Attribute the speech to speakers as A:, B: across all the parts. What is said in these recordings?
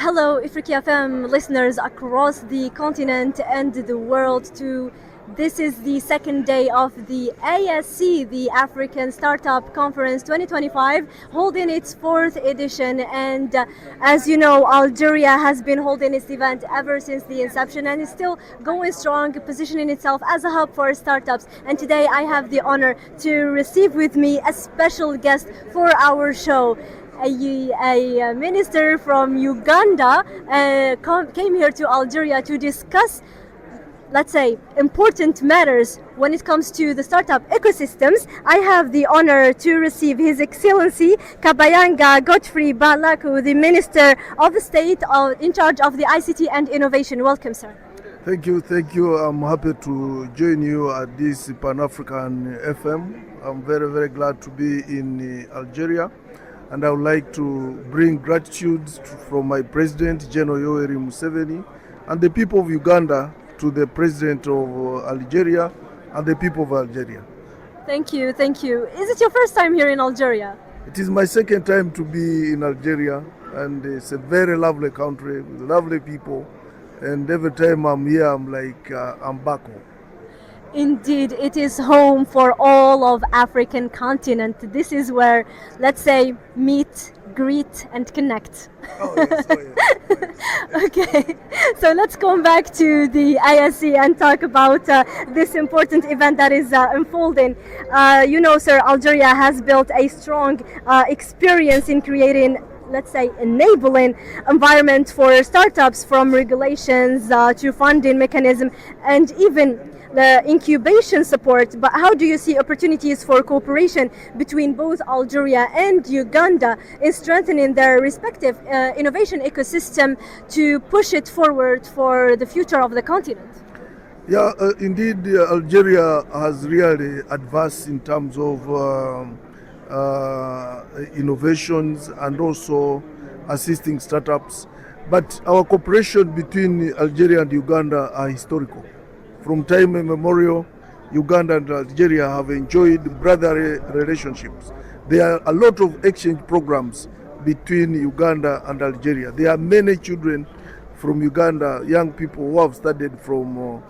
A: Hello, Ifriki FM listeners across the continent and the world. This is the second day of the ASC, the African Startup Conference 2025, holding its fourth edition. And as you know, Algeria has been holding its event ever since the inception and is still going strong, positioning itself as a hub for startups. And today I have the honor to receive with me a special guest for our show. A minister from Uganda came here to Algeria to discuss, let's say, important matters when it comes to the startup ecosystems. I have the honor to receive His Excellency Kabayanga Godfrey Balaku, the Minister of the State in charge of the ICT and Innovation. Welcome, sir.
B: Thank you. I'm happy to join you at this Pan-African FM. I'm very glad to be in Algeria. And I would like to bring gratitude from my President, General Yoweri Museveni, and the people of Uganda to the President of Algeria and the people of Algeria.
A: Thank you. Is it your first time here in Algeria?
B: It is my second time to be in Algeria, and it's a very lovely country with lovely people. And every time I'm here, I'm like, I'm back home.
A: Indeed, it is home for all of African continent. This is where, let's say, meet, greet, and connect.
B: Oh, yes.
A: Okay, so let's come back to the ISC and talk about this important event that is unfolding. You know, sir, Algeria has built a strong experience in creating, let's say, enabling environment for startups, from regulations to funding mechanism and even the incubation support. But how do you see opportunities for cooperation between both Algeria and Uganda in strengthening their respective innovation ecosystem to push it forward for the future of the continent?
B: Yeah, indeed, Algeria has really advanced in terms of innovations and also assisting startups. But our cooperation between Algeria and Uganda are historical. From time immemorial, Uganda and Algeria have enjoyed brotherly relationships. There are a lot of exchange programs between Uganda and Algeria. There are many children from Uganda, young people who have studied from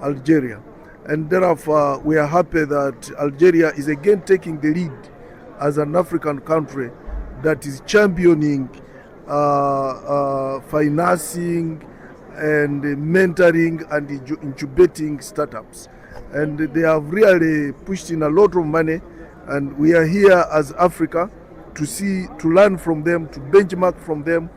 B: Algeria. And therefore, we are happy that Algeria is again taking the lead as an African country that is championing financing and mentoring and incubating startups. And they have really pushed in a lot of money, and we are here as Africa to learn from them, to benchmark from them,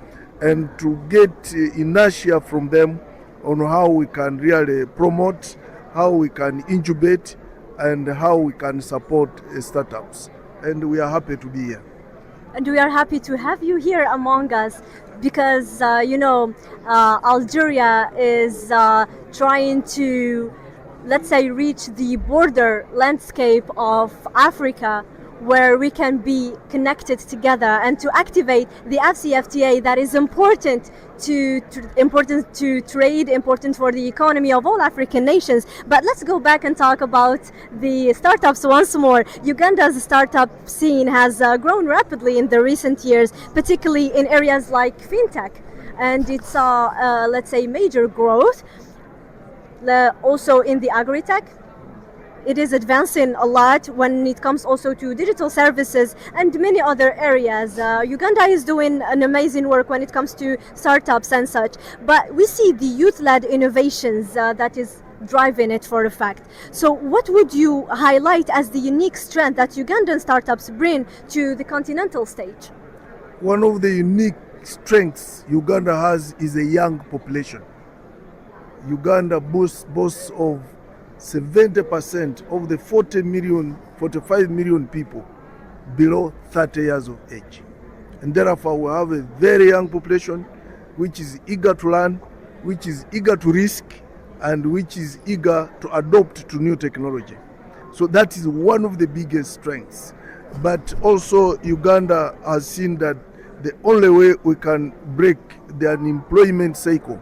B: and to get inertia from them on how we can really promote, how we can incubate, and how we can support startups. And we are happy to be here.
A: And we are happy to have you here among us because, Algeria is trying to, let's say, reach the border landscape of Africa, where we can be connected together and to activate the AfCFTA that is important to trade, important for the economy of all African nations. But let's go back and talk about the startups once more. Uganda's startup scene has grown rapidly in the recent years, particularly in areas like fintech, and it's let's say, major growth. Also in the agri-tech, it is advancing a lot when it comes also to digital services and many other areas. Uganda is doing an amazing work when it comes to startups and such. But we see the youth-led innovations that is driving it for a fact. So what would you highlight as the unique strength that Ugandan startups bring to the continental stage?
B: One of the unique strengths Uganda has is a young population. Uganda boasts of 70% of the 45 million people below 30 years of age. And therefore we have a very young population which is eager to learn, which is eager to risk, and which is eager to adopt to new technology. So that is one of the biggest strengths. But also Uganda has seen that the only way we can break the unemployment cycle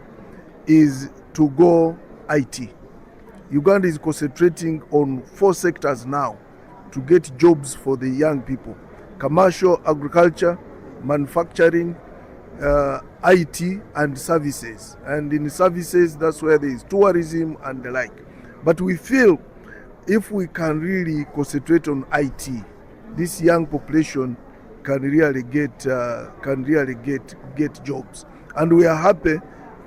B: is to go IT. Uganda is concentrating on 4 sectors now to get jobs for the young people: commercial, agriculture, manufacturing, IT and services. And in services, that's where there is tourism and the like. But we feel if we can really concentrate on IT, this young population can really get jobs. And we are happy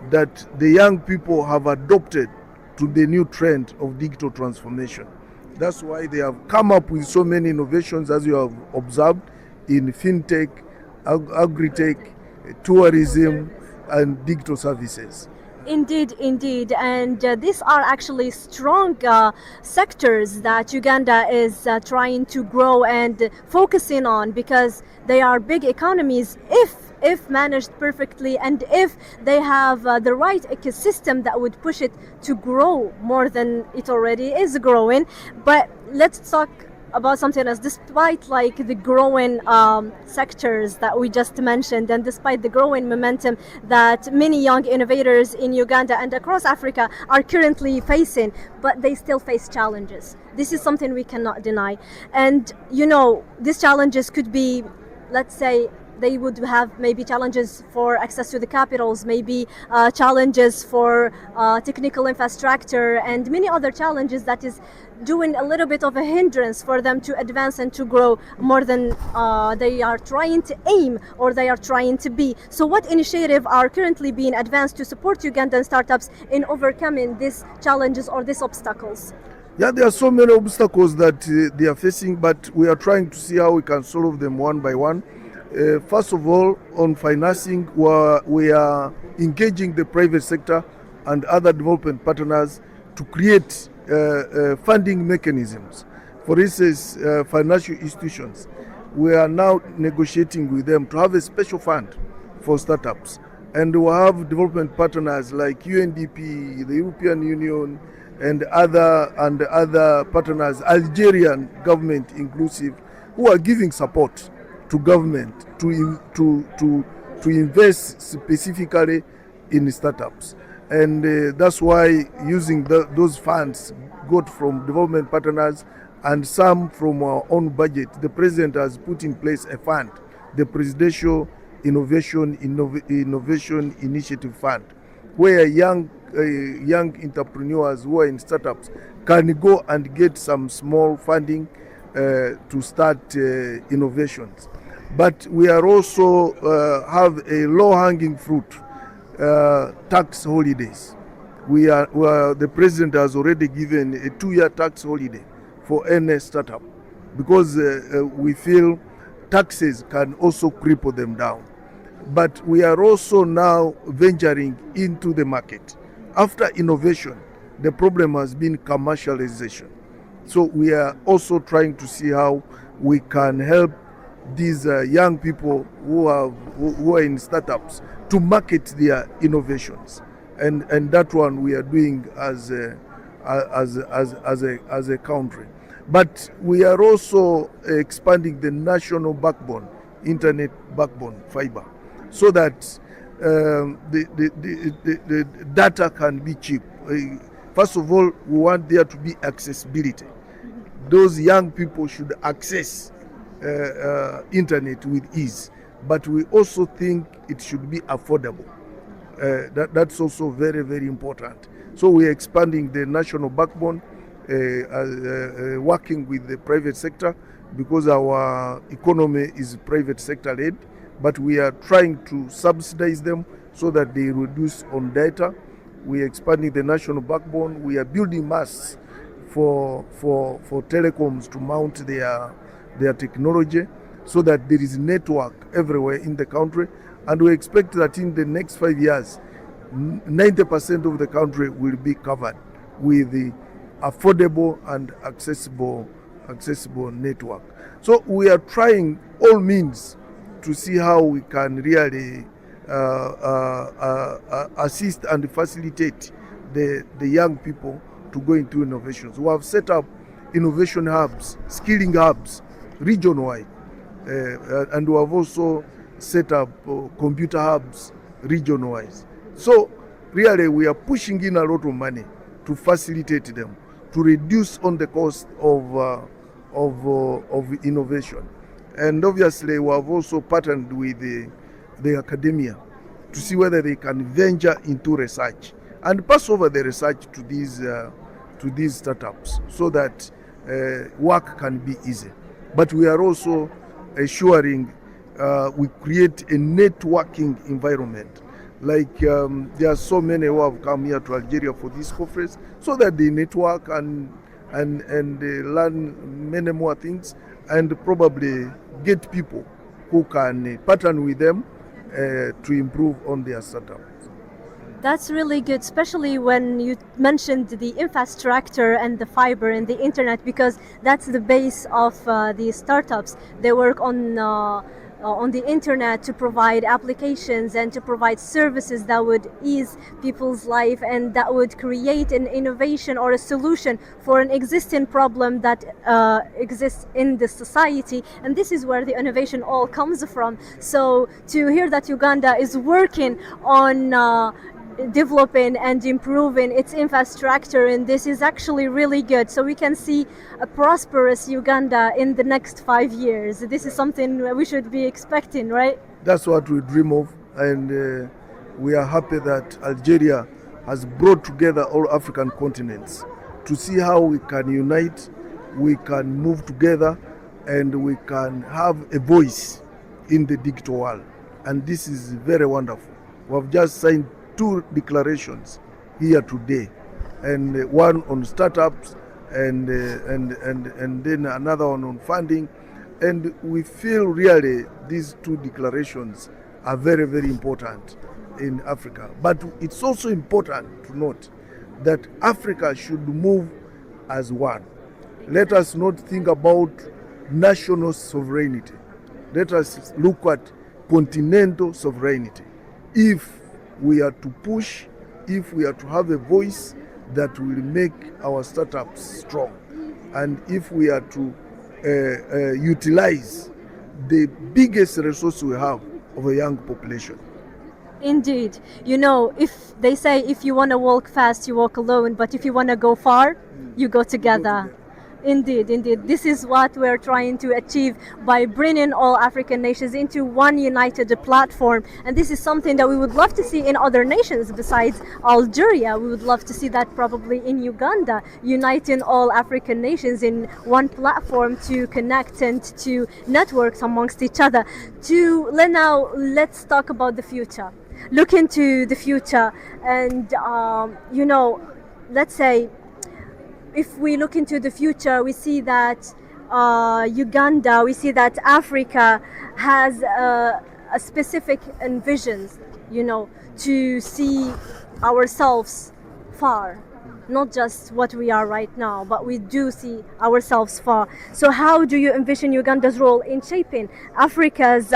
B: that the young people have adopted to the new trend of digital transformation. That's why they have come up with so many innovations, as you have observed, in fintech, agri-tech, tourism, and digital services.
A: Indeed, indeed. And these are actually strong sectors that Uganda is trying to grow and focusing on, because they are big economies if managed perfectly, and if they have the right ecosystem that would push it to grow more than it already is growing. But let's talk about something else. Despite like the growing sectors that we just mentioned, and despite the growing momentum that many young innovators in Uganda and across Africa are currently facing, but they still face challenges. This is something we cannot deny. And these challenges could be, let's say, they would have maybe challenges for access to the capitals, maybe challenges for technical infrastructure, and many other challenges that is doing a little bit of a hindrance for them to advance and to grow more than they are trying to aim or they are trying to be. So what initiatives are currently being advanced to support Ugandan startups in overcoming these challenges or these obstacles?
B: Yeah, there are so many obstacles that they are facing, but we are trying to see how we can solve them one by one. First of all, on financing, we are engaging the private sector and other development partners to create funding mechanisms. For instance, financial institutions, we are now negotiating with them to have a special fund for startups. And we have development partners like UNDP, the European Union, and other partners, Algerian government inclusive, who are giving support to government to invest specifically in startups. And that's why using those funds got from development partners and some from our own budget, the president has put in place a fund, the Presidential Innovation Initiative Fund, where young entrepreneurs who are in startups can go and get some small funding to start innovations. But we are also have a low-hanging fruit, tax holidays. The president has already given a 2-year tax holiday for any startup, because we feel taxes can also cripple them down. But we are also now venturing into the market. After innovation, the problem has been commercialization. So we are also trying to see how we can help these young people who are in startups to market their innovations, and that one we are doing as a country. But we are also expanding the national backbone, internet backbone, fiber, so that the data can be cheap. First of all, we want there to be accessibility. Those young people should access internet with ease, but we also think it should be affordable. That's also very, very important. So we are expanding the national backbone, working with the private sector, because our economy is private sector led, but we are trying to subsidize them so that they reduce on data. We are expanding the national backbone. We are building masts for telecoms to mount their technology, so that there is network everywhere in the country. And we expect that in the next 5 years, 90% of the country will be covered with the affordable and accessible network. So we are trying all means to see how we can really assist and facilitate the young people to go into innovations. We have set up innovation hubs, skilling hubs, region-wide, and we have also set up computer hubs region-wide. So really we are pushing in a lot of money to facilitate them, to reduce on the cost of innovation. And obviously we have also partnered with the academia to see whether they can venture into research and pass over the research to these startups so that work can be easy. But we are also assuring we create a networking environment. Like there are so many who have come here to Algeria for this conference, so that they network and learn many more things, and probably get people who can partner with them to improve on their startup.
A: That's really good, especially when you mentioned the infrastructure and the fiber and the internet, because that's the base of the startups. They work on the internet to provide applications and to provide services that would ease people's life and that would create an innovation or a solution for an existing problem that exists in the society. And this is where the innovation all comes from. So to hear that Uganda is working on developing and improving its infrastructure, and this is actually really good, so we can see a prosperous Uganda in the next 5 years. This is something we should be expecting, right?
B: That's what we dream of, and we are happy that Algeria has brought together all African continents to see how we can unite, we can move together, and we can have a voice in the digital world. And this is very wonderful. We have just signed 2 declarations here today, and one on startups and then another one on funding. And we feel really these 2 declarations are very, very important in Africa. But it's also important to note that Africa should move as one. Let us not think about national sovereignty. Let us look at continental sovereignty. If we are to push, if we are to have a voice that will make our startups strong, and if we are to utilize the biggest resource we have of a young population.
A: Indeed. You know, if they say if you want to walk fast, you walk alone, but if you want to go far, you go together. Indeed, indeed. This is what we're trying to achieve by bringing all African nations into one united platform. And this is something that we would love to see in other nations besides Algeria. We would love to see that probably in Uganda, uniting all African nations in one platform to connect and to network amongst each other. Now, let's talk about the future. Look into the future and, let's say, if we look into the future, we see that Uganda, we see that Africa has a specific envisions, to see ourselves far, not just what we are right now, but we do see ourselves far. So how do you envision Uganda's role in shaping Africa's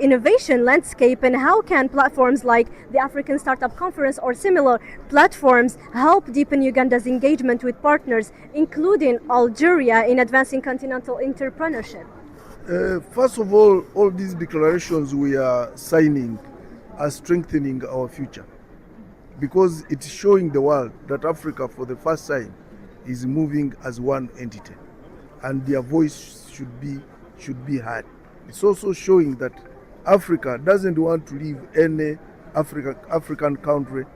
A: innovation landscape, and how can platforms like the African Startup Conference or similar platforms help deepen Uganda's engagement with partners, including Algeria, in advancing continental entrepreneurship?
B: First of all these declarations we are signing are strengthening our future, because it's showing the world that Africa for the first time is moving as one entity, and their voice should be heard. It's also showing that Africa doesn't want to leave any African country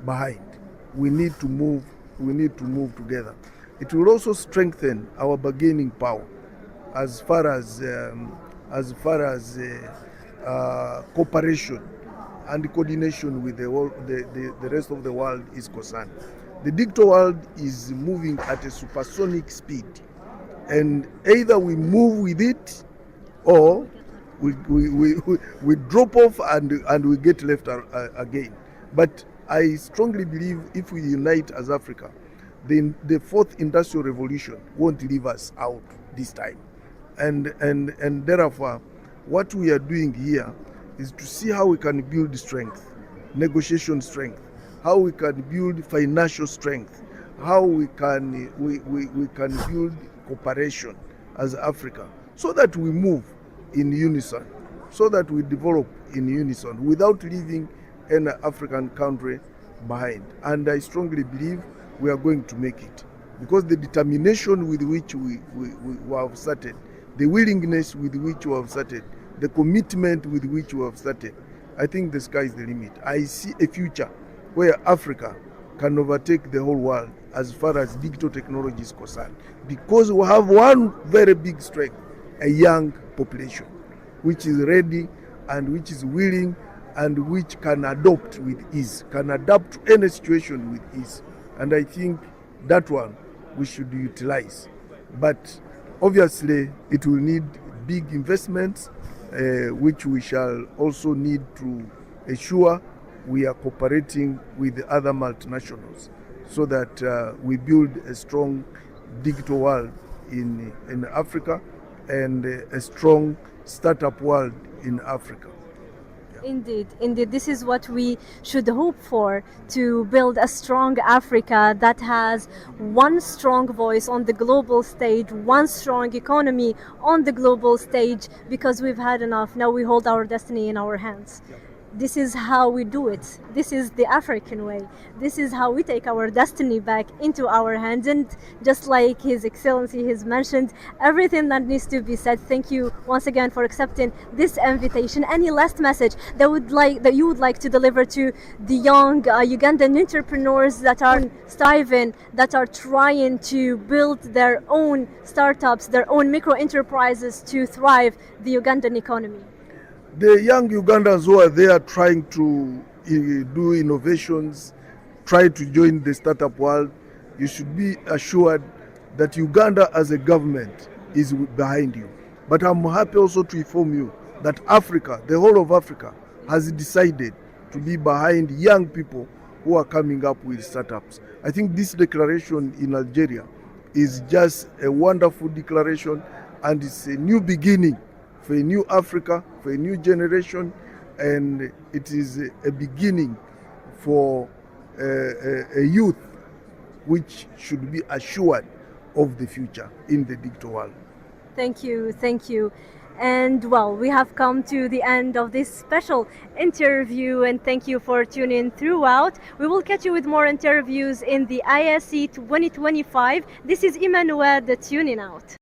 B: behind. We need to move together. It will also strengthen our bargaining power as far as cooperation and coordination with the rest of the world is concerned. The digital world is moving at a supersonic speed, and either we move with it or we drop off and we get left again. But I strongly believe if we unite as Africa, then the 4th industrial revolution won't leave us out this time. And therefore, what we are doing here is to see how we can build strength, negotiation strength, how we can build financial strength, how we can build cooperation as Africa, so that we move in unison, so that we develop in unison without leaving any African country behind. And I strongly believe we are going to make it, because the determination with which we have started, the willingness with which we have started, the commitment with which we have started, I think the sky is the limit. I see a future where Africa can overtake the whole world as far as digital technology is concerned, because we have one very big strength, a young population, which is ready and which is willing and which can adapt with ease, can adapt to any situation with ease. And I think that one we should utilize. But obviously it will need big investments, which we shall also need to ensure we are cooperating with the other multinationals so that we build a strong digital world in Africa and a strong startup world in Africa.
A: Indeed, indeed. This is what we should hope for, to build a strong Africa that has one strong voice on the global stage, one strong economy on the global stage, because we've had enough. Now we hold our destiny in our hands. This is how we do it. This is the African way. This is how we take our destiny back into our hands. And just like His Excellency has mentioned, everything that needs to be said. Thank you once again for accepting this invitation. Any last message that you would like to deliver to the young Ugandan entrepreneurs that are striving, that are trying to build their own startups, their own micro enterprises to thrive the Ugandan economy?
B: The young Ugandans who are there trying to do innovations, try to join the startup world, you should be assured that Uganda as a government is behind you. But I'm happy also to inform you that Africa, the whole of Africa, has decided to be behind young people who are coming up with startups. I think this declaration in Algeria is just a wonderful declaration, and it's a new beginning for a new Africa, for a new generation, and it is a beginning for a youth which should be assured of the future in the digital world.
A: Thank you, thank you. And well, we have come to the end of this special interview, and thank you for tuning throughout. We will catch you with more interviews in the ISE 2025. This is Emmanuel, the Tuning Out.